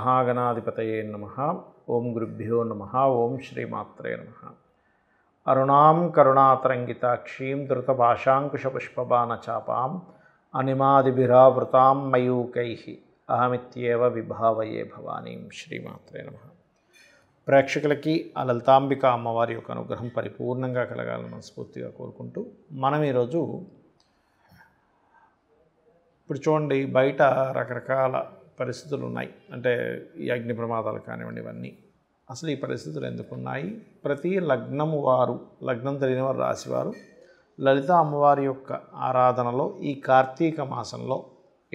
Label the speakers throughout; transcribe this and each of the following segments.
Speaker 1: మహాగణాధిపతయే నమః. ఓం గురుభ్యో నమః. ఓం శ్రీమాత్రే నమః. అరుణాం కరుణాతరంగితాక్షీం ధృతపాశాంకుశపుష్పబాణచాపాం అనిమాదిభిరావృతాం మయూకైః అహమిత్యేవ విభావయే భవానీం. శ్రీమాత్రే నమః. ప్రేక్షకులకి ఆ లలితాంబిక అమ్మవారి యొక్క అనుగ్రహం పరిపూర్ణంగా కలగాలని మనస్ఫూర్తిగా కోరుకుంటూ మనం ఈరోజు ఇప్పుడు చూడండి, బయట రకరకాల పరిస్థితులు ఉన్నాయి. అంటే ఈ అగ్ని ప్రమాదాలు కానివ్వండి, ఇవన్నీ అసలు ఈ పరిస్థితులు ఎందుకున్నాయి? ప్రతి లగ్నము వారు, లగ్నం తెలియని వారు, రాశివారు లలిత అమ్మవారి యొక్క ఆరాధనలో ఈ కార్తీక మాసంలో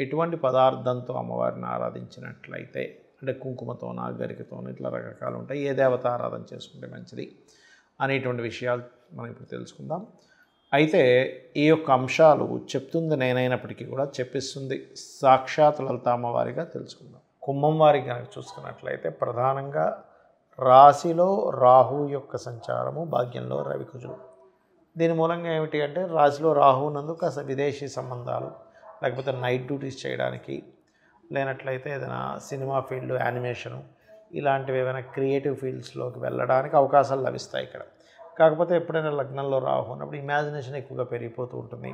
Speaker 1: ఎటువంటి పదార్థంతో అమ్మవారిని ఆరాధించినట్లయితే, అంటే కుంకుమతోనా, గరికతోనా, ఇట్లా రకరకాలు ఉంటాయి, ఏ దేవత ఆరాధన చేసుకుంటే మంచిది అనేటువంటి విషయాలు మనం ఇప్పుడు తెలుసుకుందాం. అయితే ఈ యొక్క అంశాలు చెప్తుంది నేనైనప్పటికీ కూడా చెప్పిస్తుంది సాక్షాత్ లలిత అమ్మవారిగా తెలుసుకుందాం. కుంభం వారికి కనుక చూసుకున్నట్లయితే ప్రధానంగా రాశిలో రాహు యొక్క సంచారము, భాగ్యంలో రవికుజుడు. దీని మూలంగా ఏమిటి అంటే, రాశిలో రాహు నందుకు కాస్త విదేశీ సంబంధాలు, లేకపోతే నైట్ డ్యూటీస్ చేయడానికి, లేనట్లయితే ఏదైనా సినిమా ఫీల్డ్, యానిమేషను, ఇలాంటివి ఏమైనా క్రియేటివ్ ఫీల్డ్స్లోకి వెళ్ళడానికి అవకాశాలు లభిస్తాయి ఇక్కడ. కాకపోతే ఎప్పుడైనా లగ్నంలో రాహు ఉన్నప్పుడు ఇమాజినేషన్ ఎక్కువగా పెరిగిపోతూ ఉంటుంది.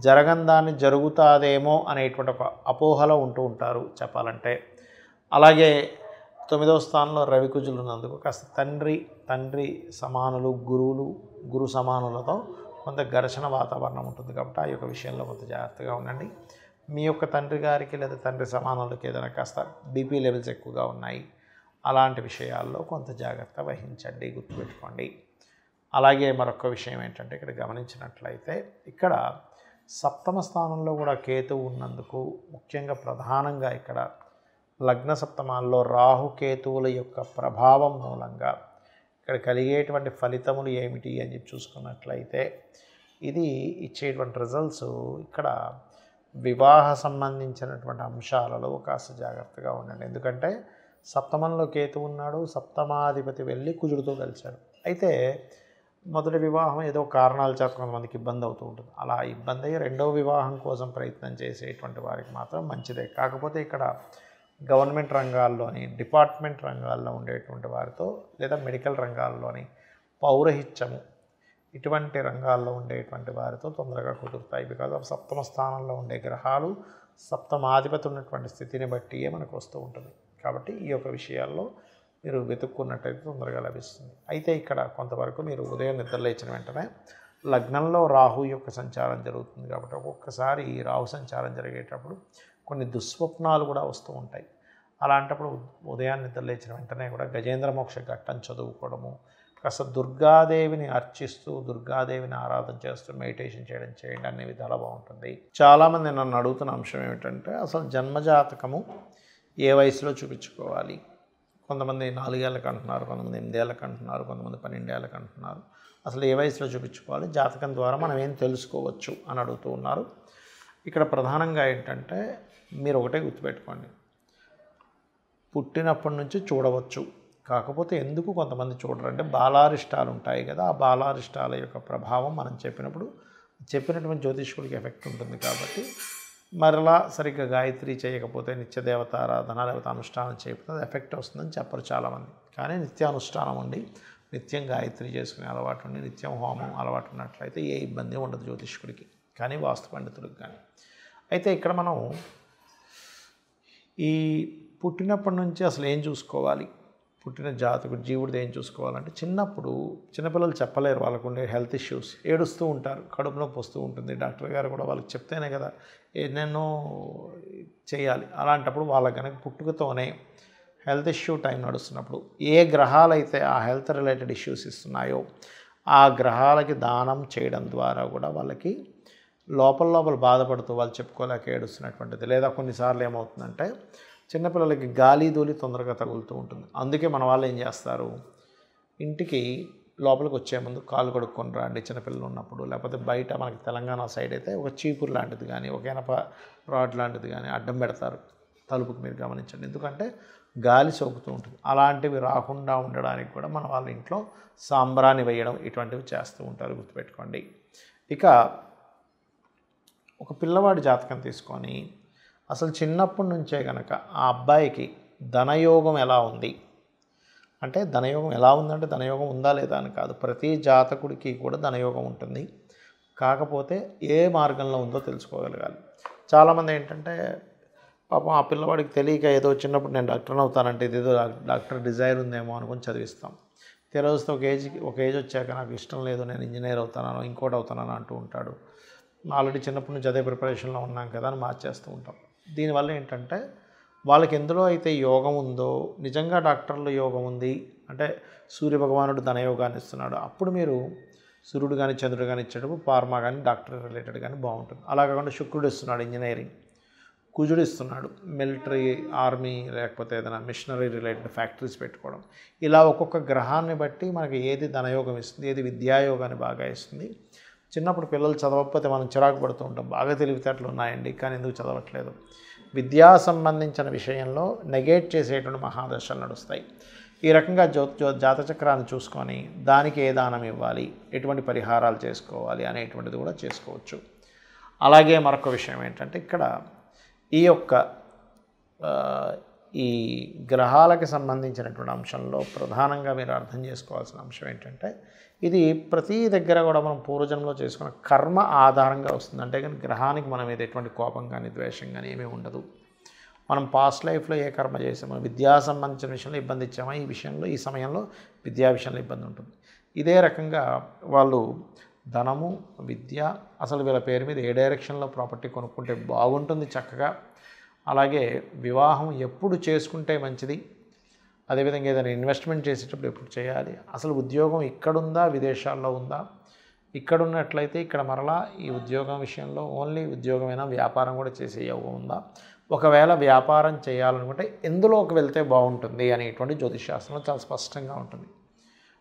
Speaker 1: జరగని దాన్ని జరుగుతాదేమో అనేటువంటి ఒక అపోహలో ఉంటూ ఉంటారు చెప్పాలంటే. అలాగే 9వ స్థానంలో రవికుజులు ఉన్నందుకు కాస్త తండ్రి సమానులు, గురు సమానులతో కొంత ఘర్షణ వాతావరణం ఉంటుంది. కాబట్టి ఆ యొక్క విషయంలో కొంత జాగ్రత్తగా ఉండండి. మీ యొక్క తండ్రి గారికి లేదా తండ్రి సమానులకి ఏదైనా కాస్త బీపీ లెవెల్స్ ఎక్కువగా ఉన్నాయి, అలాంటి విషయాల్లో కొంత జాగ్రత్త వహించండి, గుర్తుపెట్టుకోండి. అలాగే మరొక విషయం ఏంటంటే, ఇక్కడ గమనించినట్లయితే ఇక్కడ సప్తమ స్థానంలో కూడా కేతువు ఉన్నందుకు, ముఖ్యంగా ప్రధానంగా ఇక్కడ లగ్న సప్తమాల్లో రాహుకేతువుల యొక్క ప్రభావం మూలంగా ఇక్కడ కలిగేటువంటి ఫలితములు ఏమిటి అని చెప్పి చూసుకున్నట్లయితే, ఇది ఇచ్చేటువంటి రిజల్ట్స్ ఇక్కడ వివాహ సంబంధించినటువంటి అంశాలలో కాస్త జాగ్రత్తగా ఉండండి. ఎందుకంటే సప్తమంలో కేతువు ఉన్నాడు, సప్తమాధిపతి వెళ్ళి కుజుడితో కలిశాడు. అయితే మొదటి వివాహం ఏదో కారణాల చేత కొంతమందికి ఇబ్బంది అవుతూ ఉంటుంది. అలా ఇబ్బంది అయ్యి రెండవ వివాహం కోసం ప్రయత్నం చేసేటువంటి వారికి మాత్రం మంచిదే. కాకపోతే ఇక్కడ గవర్నమెంట్ రంగాల్లోని, డిపార్ట్మెంట్ రంగాల్లో ఉండేటువంటి వారితో, లేదా మెడికల్ రంగాల్లోని, పౌరహిత్యము ఇటువంటి రంగాల్లో ఉండేటువంటి వారితో తొందరగా కుదురుతాయి. బికాజ్ ఆఫ్ సప్తమ స్థానంలో ఉండే గ్రహాలు సప్తమాధిపతి ఉన్నటువంటి స్థితిని బట్టియే మనకు వస్తూ ఉంటుంది. కాబట్టి ఈ యొక్క విషయాల్లో మీరు వెతుక్కున్నట్టయితే తొందరగా లభిస్తుంది. అయితే ఇక్కడ కొంతవరకు మీరు ఉదయం నిద్రలేచిన వెంటనే లగ్నంలో రాహు యొక్క సంచారం జరుగుతుంది. కాబట్టి ఒక్కొక్కసారి ఈ రాహు సంచారం జరిగేటప్పుడు కొన్ని దుస్వప్నాలు కూడా వస్తూ ఉంటాయి. అలాంటప్పుడు ఉదయాన్ని నిద్రలేచిన వెంటనే కూడా గజేంద్ర మోక్ష ఘట్టం చదువుకోవడము, కాస్త దుర్గాదేవిని అర్చిస్తూ, దుర్గాదేవిని ఆరాధన చేస్తూ మెడిటేషన్ చేయండి, అనే విధాలు బాగుంటుంది. చాలామంది నన్ను అడుగుతున్న అంశం ఏమిటంటే, అసలు జన్మజాతకము ఏ వయసులో చూపించుకోవాలి? కొంతమంది 4 ఏళ్ళకి అంటున్నారు, కొంతమంది 8 ఏళ్ళకి అంటున్నారు, కొంతమంది 12 ఏళ్ళకి అంటున్నారు. అసలు ఏ వయసులో చూపించుకోవాలి? జాతకం ద్వారా మనం ఏం తెలుసుకోవచ్చు అని అడుగుతూ ఉన్నారు. ఇక్కడ ప్రధానంగా ఏంటంటే, మీరు ఒకటే గుర్తుపెట్టుకోండి, పుట్టినప్పటి నుంచి చూడవచ్చు. కాకపోతే ఎందుకు కొంతమంది చూడరంటే, బాలారిష్టాలు ఉంటాయి కదా, ఆ బాలారిష్టాల యొక్క ప్రభావం మనం చెప్పినటువంటి జ్యోతిష్కుడికి ఎఫెక్ట్ ఉంటుంది. కాబట్టి మరలా సరిగ్గా గాయత్రి చేయకపోతే, నిత్యదేవత ఆరాధన లేకపోతే అనుష్ఠానం చేయకపోతే అది ఎఫెక్ట్ వస్తుందని చెప్పరు చాలామంది. కానీ నిత్యానుష్ఠానం ఉండి, నిత్యం గాయత్రి చేసుకునే అలవాటు ఉండి, నిత్యం హోమం అలవాటు ఉన్నట్లయితే ఏ ఇబ్బంది ఉండదు జ్యోతిష్కుడికి కానీ, వాస్తు పండితుడికి కానీ. అయితే ఇక్కడ మనం ఈ పుట్టినప్పటి నుంచి అసలు ఏం చూసుకోవాలి, పుట్టిన జాతకుడు జీవుడిది ఏం చూసుకోవాలంటే, చిన్నపిల్లలు చెప్పలేరు, వాళ్ళకు ఉండే హెల్త్ ఇష్యూస్, ఏడుస్తూ ఉంటారు, కడుపు నొప్పి వస్తూ ఉంటుంది. డాక్టర్ గారు కూడా వాళ్ళకి చెప్తేనే కదా ఎన్నెన్నో చేయాలి. అలాంటప్పుడు వాళ్ళకి కనుక పుట్టుకతోనే హెల్త్ ఇష్యూ టైం నడుస్తున్నప్పుడు ఏ గ్రహాలైతే ఆ హెల్త్ రిలేటెడ్ ఇష్యూస్ ఇస్తున్నాయో ఆ గ్రహాలకి దానం చేయడం ద్వారా కూడా వాళ్ళకి లోపల బాధపడుతూ వాళ్ళు చెప్పుకోలేక ఏడుస్తున్నటువంటిది. లేదా కొన్నిసార్లు ఏమవుతుందంటే, చిన్నపిల్లలకి గాలి ధూళి తొందరగా తగులుతూ ఉంటుంది. అందుకే మన వాళ్ళు ఏం చేస్తారు, ఇంటికి లోపలికి వచ్చే ముందు కాళ్ళు కడుక్కొని రండి చిన్నపిల్లలు ఉన్నప్పుడు. లేకపోతే బయట మనకి తెలంగాణ సైడ్ అయితే ఒక చీపురు లాంటిది కానీ, ఒక ఎనప రాడ్ లాంటిది కానీ అడ్డం పెడతారు తలుపుకి. మీరు గమనించండి, ఎందుకంటే గాలి సోకుతూ ఉంటుంది. అలాంటివి రాకుండా ఉండడానికి కూడా మన వాళ్ళ ఇంట్లో సాంబ్రాణి వేయడం ఇటువంటివి చేస్తూ ఉంటారు, గుర్తుపెట్టుకోండి. ఇక ఒక పిల్లవాడి జాతకం తీసుకొని అసలు చిన్నప్పటి నుంచే కనుక ఆ అబ్బాయికి ధనయోగం ఎలా ఉంది అంటే, ధనయోగం ఎలా ఉందంటే ధనయోగం ఉందా లేదా అని కాదు, ప్రతి జాతకుడికి కూడా ధనయోగం ఉంటుంది. కాకపోతే ఏ మార్గంలో ఉందో తెలుసుకోగలగాలి. చాలామంది ఏంటంటే పాపం ఆ పిల్లవాడికి తెలియక ఏదో చిన్నప్పుడు నేను డాక్టర్ని అవుతానంటే ఇదేదో డాక్టర్ డిజైర్ ఉందేమో అనుకుని చదివిస్తాం. తెలిస్తే ఒక ఏజ్ వచ్చాక నాకు ఇష్టం లేదు, నేను ఇంజనీర్ అవుతానో ఇంకోటి అవుతానని అంటూ ఉంటాడు. ఆల్రెడీ చిన్నప్పటి నుంచి అదే ప్రిపరేషన్లో ఉన్నాం కదా అని మార్చేస్తూ ఉంటాం. దీనివల్ల ఏంటంటే వాళ్ళకి ఎందులో అయితే యోగం ఉందో, నిజంగా డాక్టర్లో యోగం ఉంది అంటే సూర్యభగవానుడు ధనయోగాన్ని ఇస్తున్నాడు, అప్పుడు మీరు సూర్యుడు కానీ చంద్రుడు కానీ ఇచ్చేటప్పుడు ఫార్మా కానీ డాక్టర్ రిలేటెడ్ కానీ బాగుంటుంది. అలా కాకుండా శుక్రుడు ఇస్తున్నాడు ఇంజనీరింగ్, కుజుడు ఇస్తున్నాడు మిలిటరీ, ఆర్మీ, లేకపోతే ఏదైనా మిషనరీ రిలేటెడ్ ఫ్యాక్టరీస్ పెట్టుకోవడం. ఇలా ఒక్కొక్క గ్రహాన్ని బట్టి మనకి ఏది ధనయోగం ఇస్తుంది, ఏది విద్యాయోగాన్ని బాగా ఇస్తుంది. చిన్నప్పుడు పిల్లలు చదవకపోతే మనం చిరాకు పడుతూ ఉంటాం, బాగా తెలివితేటలు ఉన్నాయండి కానీ ఎందుకు చదవట్లేదు. విద్యా సంబంధించిన విషయంలో నెగేట్ చేసేటువంటి మహాదశలు నడుస్తాయి. ఈ రకంగా జాతచక్రాన్ని చూసుకొని దానికి ఏ దానం ఇవ్వాలి, ఎటువంటి పరిహారాలు చేసుకోవాలి అనేటువంటిది కూడా చేసుకోవచ్చు. అలాగే మరొక విషయం ఏంటంటే, ఇక్కడ ఈ యొక్క ఈ గ్రహాలకి సంబంధించినటువంటి అంశంలో ప్రధానంగా మీరు అర్థం చేసుకోవాల్సిన అంశం ఏంటంటే, ఇది ప్రతి దగ్గర కూడా మనం పూర్వజన్మలో చేసుకున్న కర్మ ఆధారంగా వస్తుంది. అంటే కానీ గ్రహానికి మనం మీద ఎటువంటి కోపం కానీ ద్వేషం కానీ ఏమీ ఉండదు. మనం పాస్ట్ లైఫ్లో ఏ కర్మ చేసామో, విద్యా సంబంధించిన విషయంలో ఇబ్బంది ఇచ్చామో, ఈ సమయంలో విద్యా విషయంలో ఇబ్బంది ఉంటుంది. ఇదే రకంగా వాళ్ళు ధనము, విద్య, అసలు వీళ్ళ పేరు మీద ఏ డైరెక్షన్లో ప్రాపర్టీ కొనుక్కుంటే బాగుంటుంది చక్కగా, అలాగే వివాహం ఎప్పుడు చేసుకుంటే మంచిది, అదేవిధంగా ఏదైనా ఇన్వెస్ట్మెంట్ చేసేటప్పుడు ఎప్పుడు చేయాలి, అసలు ఉద్యోగం ఇక్కడుందా విదేశాల్లో ఉందా, ఇక్కడున్నట్లయితే ఇక్కడ మరలా ఈ ఉద్యోగం విషయంలో ఓన్లీ ఉద్యోగమైనా వ్యాపారం కూడా చేసే యోగం ఉందా, ఒకవేళ వ్యాపారం చేయాలనుకుంటే ఎందులోకి వెళ్తే బాగుంటుంది అనేటువంటి జ్యోతిషశాస్త్రంలో చాలా స్పష్టంగా ఉంటుంది.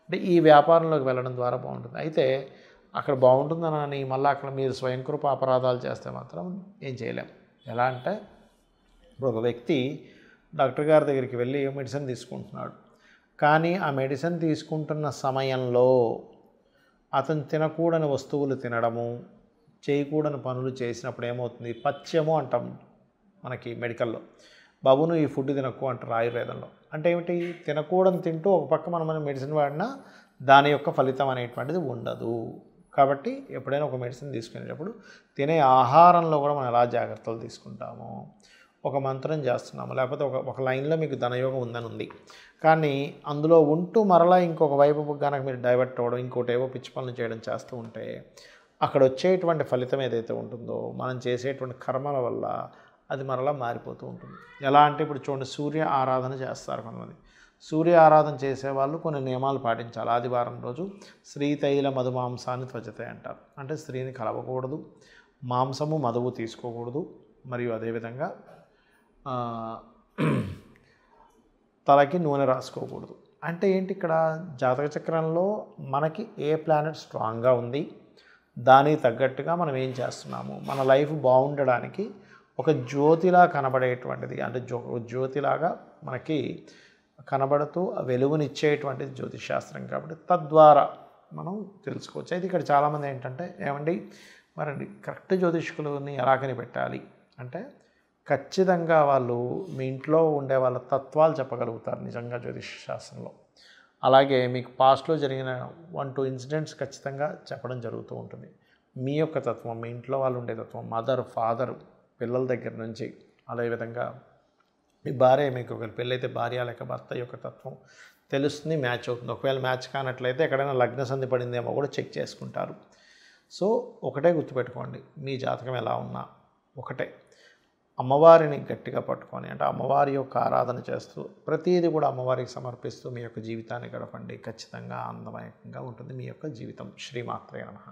Speaker 1: అంటే ఈ వ్యాపారంలోకి వెళ్ళడం ద్వారా బాగుంటుంది. అయితే అక్కడ బాగుంటుందని మళ్ళీ అక్కడ మీరు స్వయంకృప అపరాధాలు చేస్తే మాత్రం ఏం చేయలేం. ఎలా అంటే, ఇప్పుడు ఒక వ్యక్తి డాక్టర్ గారి దగ్గరికి వెళ్ళి మెడిసిన్ తీసుకుంటున్నాడు, కానీ ఆ మెడిసిన్ తీసుకుంటున్న సమయంలో అతను తినకూడని వస్తువులు తినడము, చేయకూడని పనులు చేసినప్పుడు ఏమవుతుంది, పథ్యము అంటాం మనకి మెడికల్లో. బాబును ఈ ఫుడ్ తినకు అంటారు ఆయుర్వేదంలో. అంటే ఏమిటి, తినకూడని తింటూ ఒక పక్క మనం మెడిసిన్ వాడినా దాని యొక్క ఫలితం అనేటువంటిది ఉండదు. కాబట్టి ఎప్పుడైనా ఒక మెడిసిన్ తీసుకునేటప్పుడు తినే ఆహారంలో కూడా మనం ఎలా జాగ్రత్తలు తీసుకుంటాము, ఒక మంత్రం చేస్తున్నాము, లేకపోతే ఒక లైన్లో మీకు ధనయోగం ఉందని ఉంది, కానీ అందులో ఉంటూ మరలా ఇంకొక వైపు కనుక మీరు డైవర్ట్ అవ్వడం, ఇంకోటి ఏవో పిచ్చి పనులు చేయడం చేస్తూ ఉంటే అక్కడ వచ్చేటువంటి ఫలితం ఏదైతే ఉంటుందో మనం చేసేటువంటి కర్మల వల్ల అది మరలా మారిపోతూ ఉంటుంది. ఎలా అంటే ఇప్పుడు చూడండి, సూర్య ఆరాధన చేస్తారు కొంతమంది. సూర్య ఆరాధన చేసేవాళ్ళు కొన్ని నియమాలు పాటించాలి. ఆదివారం రోజు శ్రీతైల మధుమాంసాన్ని త్వచతే అంటారు. అంటే స్త్రీని కలవకూడదు, మాంసము మధువు తీసుకోకూడదు, మరియు అదేవిధంగా తలకి నూనె రాసుకోకూడదు. అంటే ఏంటి, ఇక్కడ జాతక చక్రంలో మనకి ఏ ప్లానెట్ స్ట్రాంగ్గా ఉంది, దానికి తగ్గట్టుగా మనం ఏం చేస్తున్నాము, మన లైఫ్ బాగుండడానికి ఒక జ్యోతిలా కనబడేటువంటిది, అంటే జ్యోతిలాగా మనకి కనబడుతూ వెలుగునిచ్చేటువంటిది జ్యోతిషశాస్త్రం. కాబట్టి తద్వారా మనం తెలుసుకోవచ్చు. అయితే ఇక్కడ చాలామంది ఏంటంటే, ఏమండి మరండి కరెక్ట్ జ్యోతిష్కులని ఎలా కనిపెట్టాలి అంటే, ఖచ్చితంగా వాళ్ళు మీ ఇంట్లో ఉండే వాళ్ళ తత్వాలు చెప్పగలుగుతారు నిజంగా జ్యోతిషశాస్త్రంలో. అలాగే మీకు పాస్ట్లో జరిగిన 1-2 ఇన్సిడెంట్స్ ఖచ్చితంగా చెప్పడం జరుగుతూ ఉంటుంది. మీ యొక్క తత్వం, మీ ఇంట్లో వాళ్ళు ఉండే తత్వం, మదర్, ఫాదర్, పిల్లల దగ్గర నుంచి, అదేవిధంగా మీ భార్య, మీకు ఒకవేళ పెళ్ళైతే భార్య లేక భర్త యొక్క తత్వం తెలుస్తుంది, మ్యాచ్ అవుతుంది. ఒకవేళ మ్యాచ్ కానట్లయితే ఎక్కడైనా లగ్న సంధి పడిందేమో కూడా చెక్ చేసుకుంటారు. సో ఒకటే గుర్తుపెట్టుకోండి, మీ జాతకం ఎలా ఉన్నా ఒకటే, అమ్మవారిని గట్టిగా పట్టుకొని, అంటే అమ్మవారి యొక్క ఆరాధన చేస్తూ ప్రతిదీ కూడా అమ్మవారికి సమర్పిస్తూ మీ యొక్క జీవితాన్ని గడపండి. ఖచ్చితంగా ఆనందమయంగా ఉంటుంది మీ యొక్క జీవితం. శ్రీమాత్రే నమః.